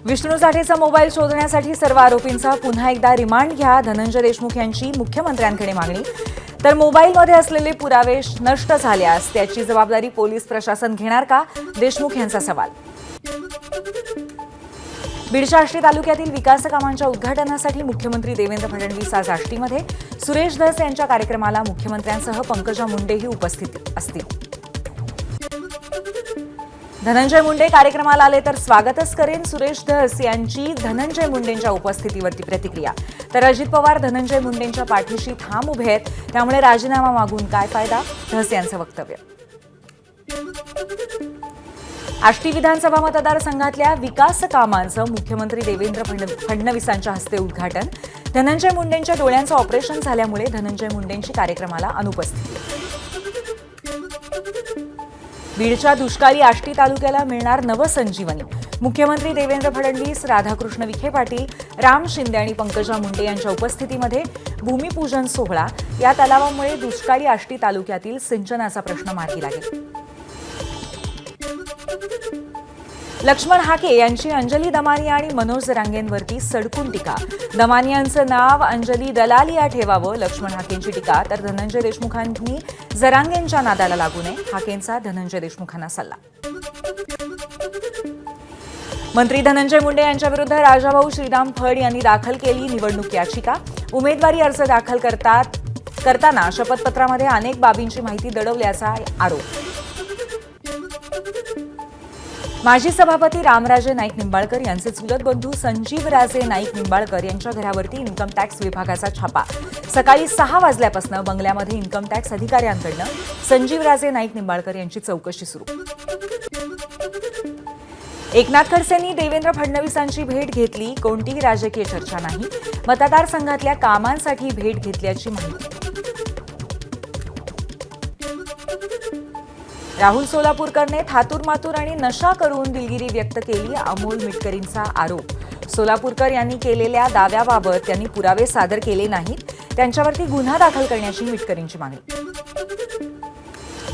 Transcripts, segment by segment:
Vishnu साठेचा mobile शोधण्यासाठी सर्व आरोपींचा पुन्हा एकदा रिमांड घ्या, धनंजय देशमुख यांची मुख्यमंत्र्यांकडे मागणी. तर मोबाईलमध्ये असलेले पुरावे नष्ट झाल्यास त्याची जबाबदारी पोलीस प्रशासन घेणार का, देशमुख यांचा सवाल. बीडच्या आष्टी तालुक्यातील विकास कामांच्या उद्घाटनासाठी मुख्यमंत्री देवेंद्र फडणवीस आज आष्टीमध्ये. सुरेश धस यांच्या कार्यक्रमाला मुख्यमंत्र्यांसह पंकजा मुंडेही उपस्थित असतील. धनंजय मुंडे कार्यक्रमाला आले तर स्वागतच करेन, सुरेश धस यांची धनंजय मुंडेंच्या उपस्थितीवरती प्रतिक्रिया. तर अजित पवार धनंजय मुंडेंच्या पाठीशी ठाम उभे आहेत, त्यामुळे राजीनामा मागून काय फायदा, धस यांचं वक्तव्य. आष्टी विधानसभा मतदारसंघातल्या विकास कामांचं मुख्यमंत्री देवेंद्र फडणवीसांच्या हस्ते उद्घाटन. धनंजय मुंडेंच्या डोळ्यांचं ऑपरेशन झाल्यामुळे धनंजय मुंडेंची कार्यक्रमाला अनुपस्थिती. बीडच्या दुष्काळी आष्टी तालुक्याला मिळणार नवसंजीवनी. मुख्यमंत्री देवेंद्र फडणवीस, राधाकृष्ण विखे पाटील, राम शिंदे आणि पंकजा मुंडे यांच्या उपस्थितीमध्ये भूमिपूजन सोहळा. या तलावामुळे दुष्काळी आष्टी तालुक्यातील सिंचनाचा प्रश्न मार्गी लागेल. लक्ष्मण हाके यांची अंजली दमानिया आणि मनोज जरांगेंवरती सडकून टीका. दमानियांचं नाव अंजली दलालिया ठेवावं, लक्ष्मण हाकेंची टीका. तर धनंजय देशमुखांनी जरांगेंच्या नादाला लागू नये, हाकेंचा धनंजय देशमुखांना सल्ला. मंत्री धनंजय मुंडे यांच्याविरुद्ध राजाभाऊ श्रीराम फड यांनी दाखल केली निवडणूक याचिका. उमेदवारी अर्ज दाखल करताना शपथपत्रामध्ये अनेक बाबींची माहिती दडवल्याचा आरोप. माजी सभापती रामराजे नाईक निंबाळकर यांचे चुलत बंधू संजीवराजे नाईक निंबाळकर यांच्या घरावरती इन्कम टॅक्स विभागाचा छापा. सकाळी 6 वाजल्यापासून बंगल्यामध्ये इन्कम टॅक्स अधिकाऱ्यांकडून संजीवराजे नाईक निंबाळकर यांची चौकशी सुरू. एकनाथ खडसेंनी देवेंद्र फडणवीसांची भेट घेतली, कोणतीही राजकीय चर्चा नाही. मतदारसंघातल्या कामांसाठी भेट घेतल्याची माहिती. राहुल सोलापूरकरने थातूरमातूर आणि नशा करून दिलगिरी व्यक्त केली, अमोल मिटकरींचा आरोप. सोलापूरकर यांनी केलेल्या दाव्याबाबत त्यांनी पुरावे सादर केले नाहीत, त्यांच्यावरती गुन्हा दाखल करण्याची मिटकरींची मागणी.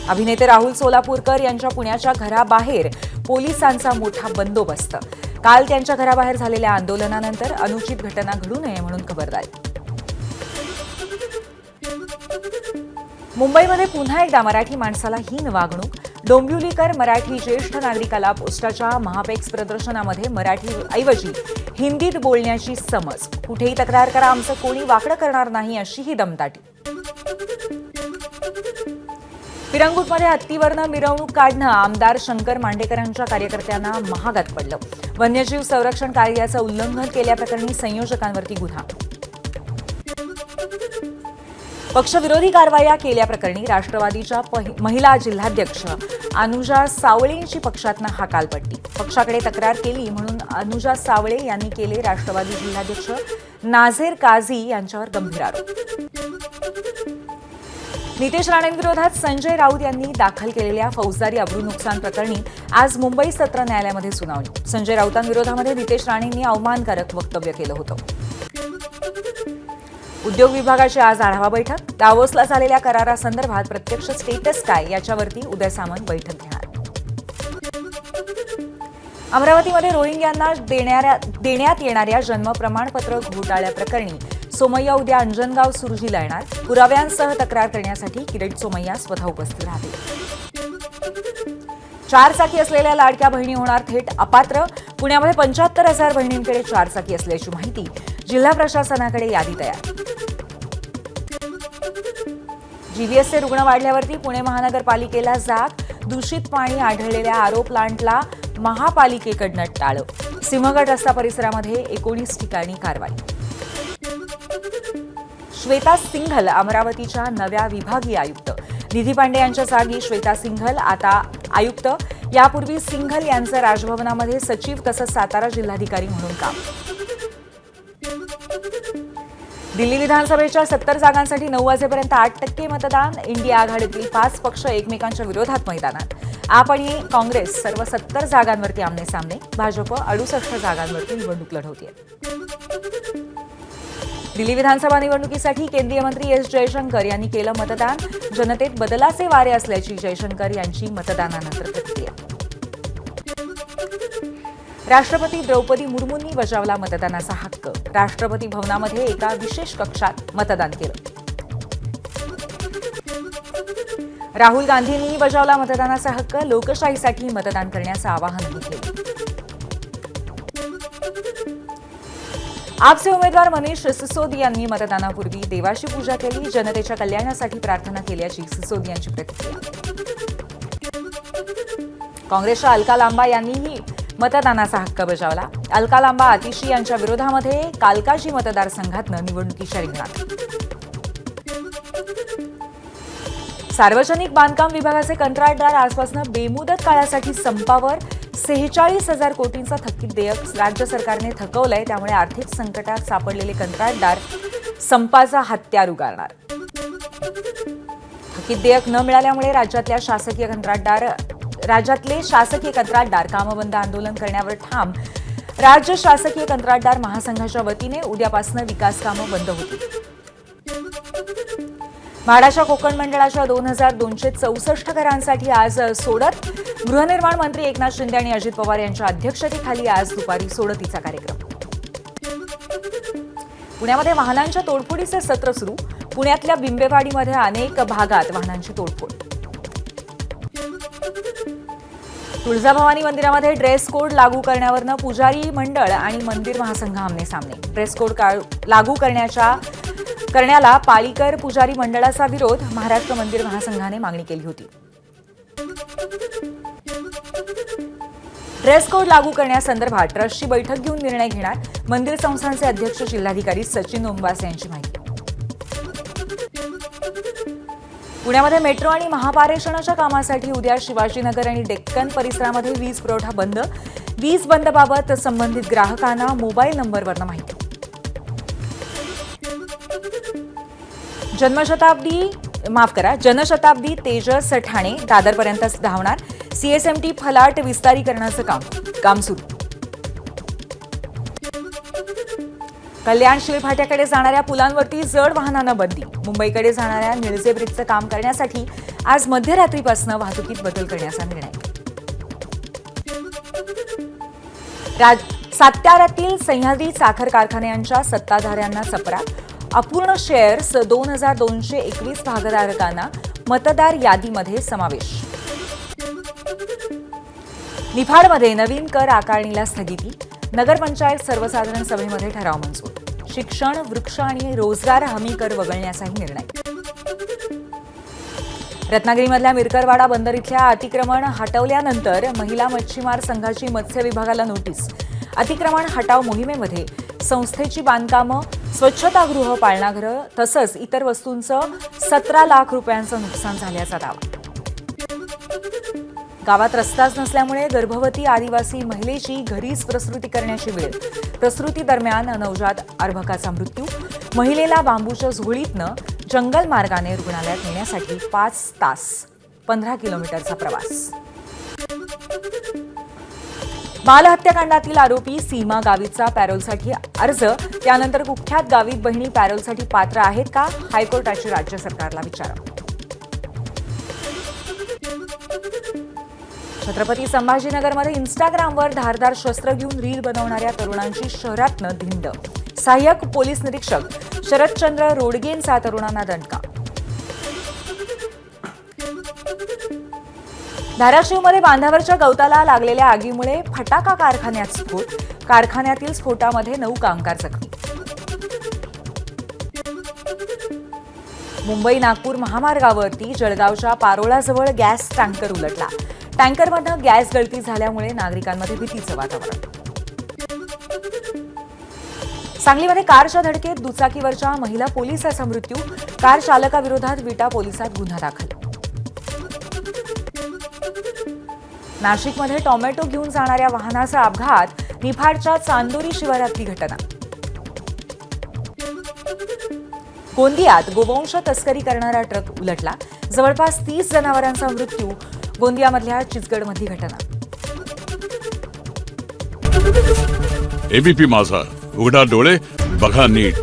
अभिनेते राहुल सोलापूरकर यांच्या पुण्याच्या घराबाहेर पोलिसांचा मोठा बंदोबस्त. काल त्यांच्या घराबाहेर झालेल्या आंदोलनानंतर अनुचित घटना घडू नये म्हणून खबरदारी. मुंबईमध्ये पुन्हा एकदा मराठी माणसाला हीन वागणूक. डोंबिवलीकर मराठी ज्येष्ठ नागरिकाला पोस्टाच्या महापेक्स प्रदर्शनामध्ये मराठीऐवजी हिंदीत बोलण्याची समज. कुठेही तक्रार करा, आमचं कोणी वाकडं करणार नाही, अशी ही दमदाटी. पिरंगुटमध्ये हत्तीवरनं मिरवणूक काढणं आमदार शंकर मांडेकरांच्या कार्यकर्त्यांना महागात पडलं. वन्यजीव संरक्षण कायद्याचं उल्लंघन केल्याप्रकरणी संयोजकांवरती गुन्हा. पक्षविरोधी कारवाया केल्याप्रकरणी राष्ट्रवादीच्या महिला जिल्हाध्यक्ष अनुजा सावळेंची पक्षातनं हकालपट्टी. पक्षाकडे तक्रार केली म्हणून अनुजा सावळे यांनी केले राष्ट्रवादी जिल्हाध्यक्ष नाझेर काझी यांच्यावर गंभीर आरोप. नितेश राणेंविरोधात संजय राऊत यांनी दाखल केलेल्या फौजदारी अब्रू नुकसान प्रकरणी आज मुंबई सत्र न्यायालयामध्ये सुनावणी. संजय राऊतांविरोधामध्ये नितेश राणेंनी अवमानकारक वक्तव्य केलं होतं. उद्योग विभागाची आज आढावा बैठक. दावोसला झालेल्या करारासंदर्भात प्रत्यक्ष स्टेटस काय याच्यावरती उदय सामंत बैठक घेणार. अमरावतीमध्ये रोहिंग्यांना देण्यात येणाऱ्या जन्म प्रमाणपत्र घोटाळ्याप्रकरणी सोमय्या उद्या अंजनगाव सुरजीला येणार. पुराव्यांसह तक्रार करण्यासाठी किरीट सोमय्या स्वतः उपस्थित राहतील. 4 चाकी असलेल्या लाडक्या बहिणी होणार थेट अपात्र. पुण्यामध्ये 75,000 बहिणींकडे 4 चाकी असल्याची माहिती. जिल्हा प्रशासनाकडे यादी तयार. जीव्हीएसचे रुग्ण वाढल्यावरती पुणे महानगरपालिकेला जाग. दूषित पाणी आढळलेल्या आरो प्लांटला महापालिकेकडनं टाळं. सिंहगड रस्ता परिसरामध्ये 19 ठिकाणी कारवाई. श्वेता सिंघल अमरावतीच्या नव्या विभागीय आयुक्त. निधी पांडे यांच्या जागी श्वेता सिंघल आता आयुक्त. यापूर्वी सिंघल यांचं राजभवनामध्ये सचिव तसंच सातारा जिल्हाधिकारी म्हणून काम. दिल्ली विधानसभेच्या 70 जागांसाठी 9 वाजेपर्यंत 8% मतदान. इंडिया आघाडीतील 5 पक्ष एकमेकांच्या विरोधात मैदानात. आप आणि काँग्रेस सर्व 70 जागांवरती आमने सामने. भाजप 68 जागांवरती निवडणूक लढवते. दिल्ली विधानसभा निवडणुकीसाठी केंद्रीय मंत्री एस जयशंकर यांनी केलं मतदान. जनतेत बदलाचे वारे असल्याची जयशंकर यांची मतदानानंतर प्रतिक्रिया. राष्ट्रपती द्रौपदी मुर्मूंनी बजावला मतदानाचा हक्क. राष्ट्रपती भवनामध्ये एका विशेष कक्षात मतदान केलं. राहुल गांधींनी बजावला मतदानाचा हक्क. लोकशाहीसाठी मतदान करण्याचं आवाहनही केलं. आपचे उमेदवार मनीष सिसोदिया यांनी मतदानापूर्वी देवाची पूजा केली. जनतेच्या कल्याणासाठी प्रार्थना केल्याची सिसोदिया यांची प्रतिक्रिया. काँग्रेसच्या अलका लांबा यांनीही मतदानाचा हक्क बजावला. अलका लांबा आतिशी यांच्या विरोधामध्ये कालकाजी मतदारसंघातनं निवडणुकीच्या रिंगणात. सार्वजनिक बांधकाम विभागाचे कंत्राटदार आजपासून बेमुदत काळासाठी संपावर. 46,000 कोटींचा थकीत देयक राज्य सरकारने थकवलंय. त्यामुळे आर्थिक संकटात सापडलेले कंत्राटदार संपाचा हत्यार उगारणार. थकीत देयक न मिळाल्यामुळे राज्यातले शासकीय कंत्राटदार कामबंद आंदोलन करण्यावर ठाम. राज्य शासकीय कंत्राटदार महासंघाच्या वतीने उद्यापासून विकास कामं बंद होतील. म्हाडाच्या कोकण मंडळाच्या 2,264 घरांसाठी आज सोडत. गृहनिर्माण मंत्री एकनाथ शिंदे आणि अजित पवार यांच्या अध्यक्षतेखाली आज दुपारी सोडतीचा कार्यक्रम. पुण्यामध्ये वाहनांच्या तोडफोडीचे सत्र सुरू. पुण्यातल्या बिंबेवाडीमध्ये अनेक भागात वाहनांची तोडफोड. तुळजाभवानी मंदिरामध्ये ड्रेस कोड लागू करण्यावरनं पुजारी मंडळ आणि मंदिर महासंघ आमने-सामने. ड्रेस कोड लागू करण्याला पाळीकर पुजारी मंडळाचा विरोध. महाराष्ट्र मंदिर महासंघाने मागणी केली होती. ड्रेस कोड लागू करण्यासंदर्भात ट्रस्टची बैठक घेऊन निर्णय घेणार. मंदिर संस्थानचे अध्यक्ष जिल्हाधिकारी सचिन ओंबासे यांची माहिती. पुण्यामध्ये मेट्रो आणि महापारेषणाच्या कामासाठी उद्या शिवाजीनगर आणि डेक्कन परिसरामध्ये वीज पुरवठा बंद. वीज बंदबाबत संबंधित ग्राहकांना मोबाईल नंबरवरून माहिती. जनशताब्दी तेजस ठाणे दादरपर्यंत धावणार. सीएसएमटी फलाट विस्तारीकरणाचं काम सुरू. कल्याण शिळफाट्याकडे जाणाऱ्या पुलांवरती जड वाहनांना बंदी. मुंबईकडे जाणाऱ्या निळजे ब्रिजचं काम करण्यासाठी आज मध्यरात्रीपासून वाहतुकीत बदल करण्याचा निर्णय. साताऱ्यातील सह्याद्री साखर कारखान्यांच्या सत्ताधाऱ्यांना चपरा. अपूर्ण शेअर्स 2,221 भागधारकांना मतदार यादीमध्ये समावेश. निफाडमध्ये नवीन कर आकारणीला स्थगिती. नगरपंचायत सर्वसाधारण सभेमध्ये ठराव मंजूर. शिक्षण, वृक्ष आणि रोजगार हमी कर वगळण्याचाही निर्णय. रत्नागिरीमधल्या मिरकरवाडा बंदर इथल्या अतिक्रमण हटवल्यानंतर महिला मच्छीमार संघाची मत्स्य विभागाला नोटीस. अतिक्रमण हटाव मोहिमेमध्ये संस्थेची बांधकामं, स्वच्छतागृह, पाळणाघरं तसंच इतर वस्तूंचं 17 लाख रुपयांचं नुकसान झाल्याचा दावा. गावात रस्ताच नसल्यामुळे गर्भवती आदिवासी महिलेची घरीच प्रसूती करण्याची वेळ. प्रसूती दरम्यान नवजात अर्भकाचा मृत्यू. महिलेला बांबूच्या झोळीतनं जंगल मार्गाने रुग्णालयात नेण्यासाठी 5 तास 15 किलोमीटरचा प्रवास. बालहत्याकांडातील आरोपी सीमा गावितचा पॅरोलसाठी अर्ज. त्यानंतर कुख्यात गावित बहिणी पॅरोलसाठी पात्र आहेत का? हायकोर्टाची राज्य सरकारला विचारणा. छत्रपती संभाजीनगरमध्ये इन्स्टाग्रामवर धारदार शस्त्र घेऊन रील बनवणाऱ्या तरुणांची शहरातनं धिंड. सहाय्यक पोलीस निरीक्षक शरदचंद्र रोडगेंचा तरुणांना दणका. धाराशिवमध्ये बांधावरच्या गवताला लागलेल्या आगीमुळे फटाका कारखान्यात स्फोट. कारखान्यातील स्फोटामध्ये 9 कामगार जखमी. मुंबई नागपूर महामार्गावरती जळगावच्या पारोळाजवळ गॅस टँकर उलटला. टँकरमधनं गॅस गळती झाल्यामुळे नागरिकांमध्ये भीतीचं वातावरण. सांगलीमध्ये कारच्या धडकेत दुचाकीवरच्या महिला पोलिसाचा मृत्यू. कार चालकाविरोधात विटा पोलिसात गुन्हा दाखल. नाशिकमध्ये टोमॅटो घेऊन जाणाऱ्या वाहनाचा अपघात. निफाडच्या चांदोरी शिवारातली घटना. गोंदियात गोवंश तस्करी करणारा ट्रक उलटला. जवळपास 30 जनावरांचा मृत्यू. गोंदियामधल्या चिचगडमधली घटना. एबीपी माझा, उघडा डोळे बघा नीट.